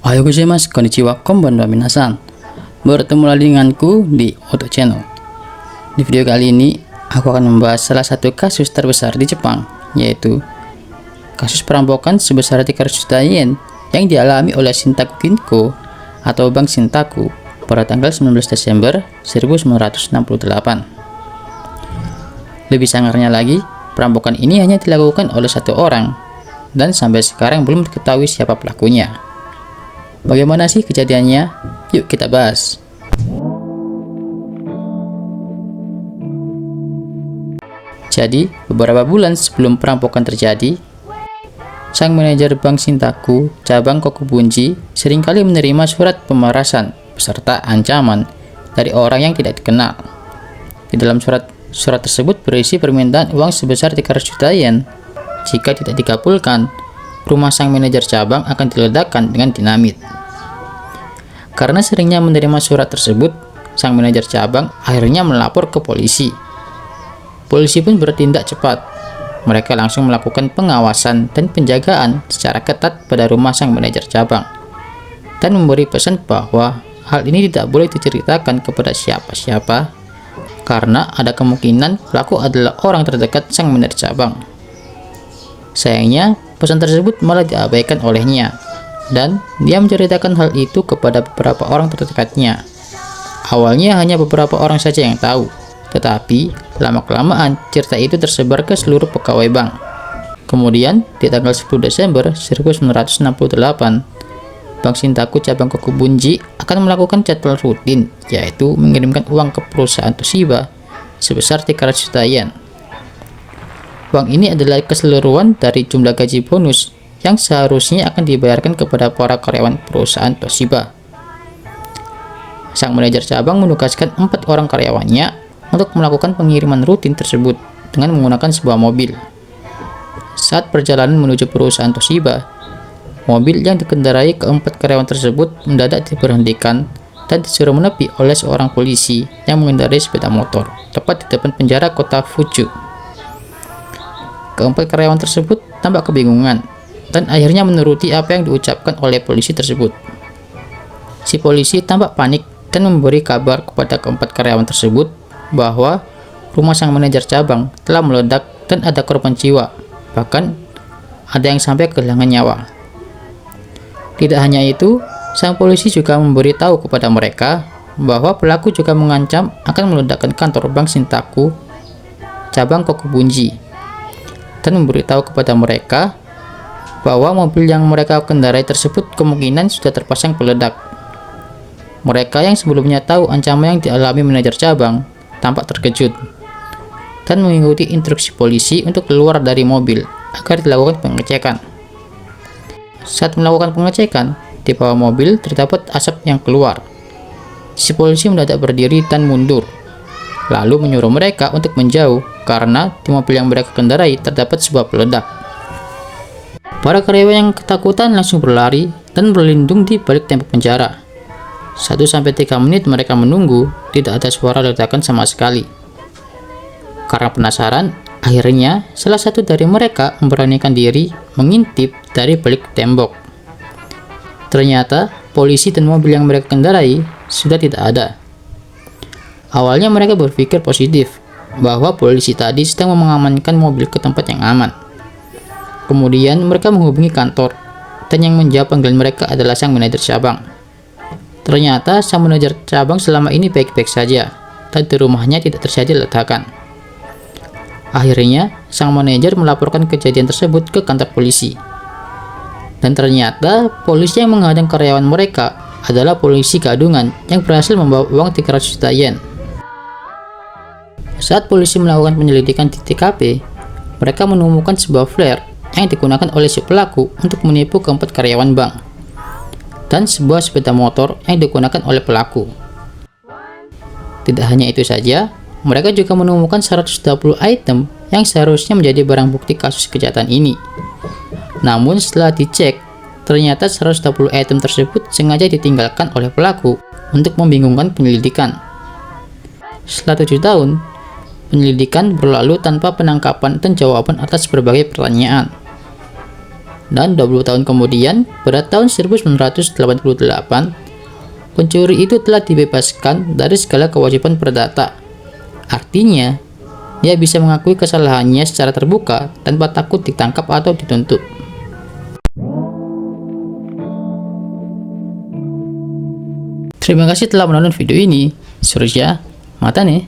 Ohayou gozaimasu, konnichiwa, konbanwa minasan. Bertemu lagi denganku di Oto Channel. Di video kali ini, aku akan membahas salah satu kasus terbesar di Jepang, yaitu kasus perampokan sebesar 300 juta yen yang dialami oleh Shintaku Ginko atau Bank Shintaku pada tanggal 19 Desember 1968. Lebih sangarnya lagi, perampokan ini hanya dilakukan oleh satu orang, dan sampai sekarang belum diketahui siapa pelakunya. Bagaimana sih kejadiannya? Yuk kita bahas. Jadi, beberapa bulan sebelum perampokan terjadi, sang manajer Bank Shintaku, cabang Kokubunji, seringkali menerima surat pemerasan beserta ancaman dari orang yang tidak dikenal. Di dalam surat tersebut berisi permintaan uang sebesar 300 juta yen. Jika tidak dikabulkan, rumah sang manajer cabang akan diledakkan dengan dinamit. Karena seringnya menerima surat tersebut, sang manajer cabang akhirnya melapor ke polisi. Polisi pun bertindak cepat. Mereka langsung melakukan pengawasan dan penjagaan secara ketat pada rumah sang manajer cabang, dan memberi pesan bahwa hal ini tidak boleh diceritakan kepada siapa-siapa, karena ada kemungkinan pelaku adalah orang terdekat sang manajer cabang. Sayangnya, pesan tersebut malah diabaikan olehnya, dan dia menceritakan hal itu kepada beberapa orang terdekatnya. Awalnya hanya beberapa orang saja yang tahu, tetapi lama-kelamaan cerita itu tersebar ke seluruh pegawai bank. Kemudian, di tanggal 10 Desember 1968, Bank Shintaku cabang Kokubunji akan melakukan jadwal rutin, yaitu mengirimkan uang ke perusahaan Toshiba sebesar 300 juta yen. Uang ini adalah keseluruhan dari jumlah gaji bonus yang seharusnya akan dibayarkan kepada para karyawan perusahaan Toshiba. Sang manajer cabang menugaskan 4 orang karyawannya untuk melakukan pengiriman rutin tersebut dengan menggunakan sebuah mobil. Saat perjalanan menuju perusahaan Toshiba, mobil yang dikendarai keempat karyawan tersebut mendadak diberhentikan dan disuruh menepi oleh seorang polisi yang mengendarai sepeda motor tepat di depan penjara kota Fuju. Keempat karyawan tersebut tampak kebingungan dan akhirnya menuruti apa yang diucapkan oleh polisi tersebut. Si polisi tampak panik dan memberi kabar kepada keempat karyawan tersebut bahwa rumah sang manajer cabang telah meledak dan ada korban jiwa, bahkan ada yang sampai kehilangan nyawa. Tidak hanya itu, sang polisi juga memberitahu kepada mereka bahwa pelaku juga mengancam akan meledakkan kantor Bank Shintaku cabang Kokubunji, dan memberitahu kepada mereka bahwa mobil yang mereka kendarai tersebut kemungkinan sudah terpasang peledak. Mereka yang sebelumnya tahu ancaman yang dialami manajer cabang tampak terkejut dan mengikuti instruksi polisi untuk keluar dari mobil agar dilakukan pengecekan. Saat melakukan pengecekan, di bawah mobil terdapat asap yang keluar. Si polisi mendadak berdiri dan mundur, lalu menyuruh mereka untuk menjauh karena di mobil yang mereka kendarai terdapat sebuah peledak. Para karyawan yang ketakutan langsung berlari dan berlindung di balik tembok penjara. 1-3 menit mereka menunggu, tidak ada suara ledakan sama sekali. Karena penasaran, akhirnya salah satu dari mereka memberanikan diri mengintip dari balik tembok. Ternyata polisi dan mobil yang mereka kendarai sudah tidak ada. Awalnya mereka berpikir positif bahwa polisi tadi sedang mengamankan mobil ke tempat yang aman. Kemudian mereka menghubungi kantor, dan yang menjawab panggilan mereka adalah sang manajer cabang. Ternyata sang manajer cabang selama ini baik-baik saja, dan di rumahnya tidak terjadi ledakan. Akhirnya, sang manajer melaporkan kejadian tersebut ke kantor polisi. Dan ternyata, polisi yang menghadang karyawan mereka adalah polisi gadungan yang berhasil membawa uang 300 juta yen. Saat polisi melakukan penyelidikan di TKP, mereka menemukan sebuah flare yang digunakan oleh si pelaku untuk menipu keempat karyawan bank, dan sebuah sepeda motor yang digunakan oleh pelaku. Tidak hanya itu saja, mereka juga menemukan 120 item yang seharusnya menjadi barang bukti kasus kejahatan ini. Namun setelah dicek, ternyata 120 item tersebut sengaja ditinggalkan oleh pelaku untuk membingungkan penyelidikan. Setelah 7 tahun, penyelidikan berlalu tanpa penangkapan dan jawaban atas berbagai pertanyaan. Dan 20 tahun kemudian, pada tahun 1988, pencuri itu telah dibebaskan dari segala kewajiban perdata. Artinya, ia bisa mengakui kesalahannya secara terbuka tanpa takut ditangkap atau dituntut. Terima kasih telah menonton video ini. Surya, mata nih.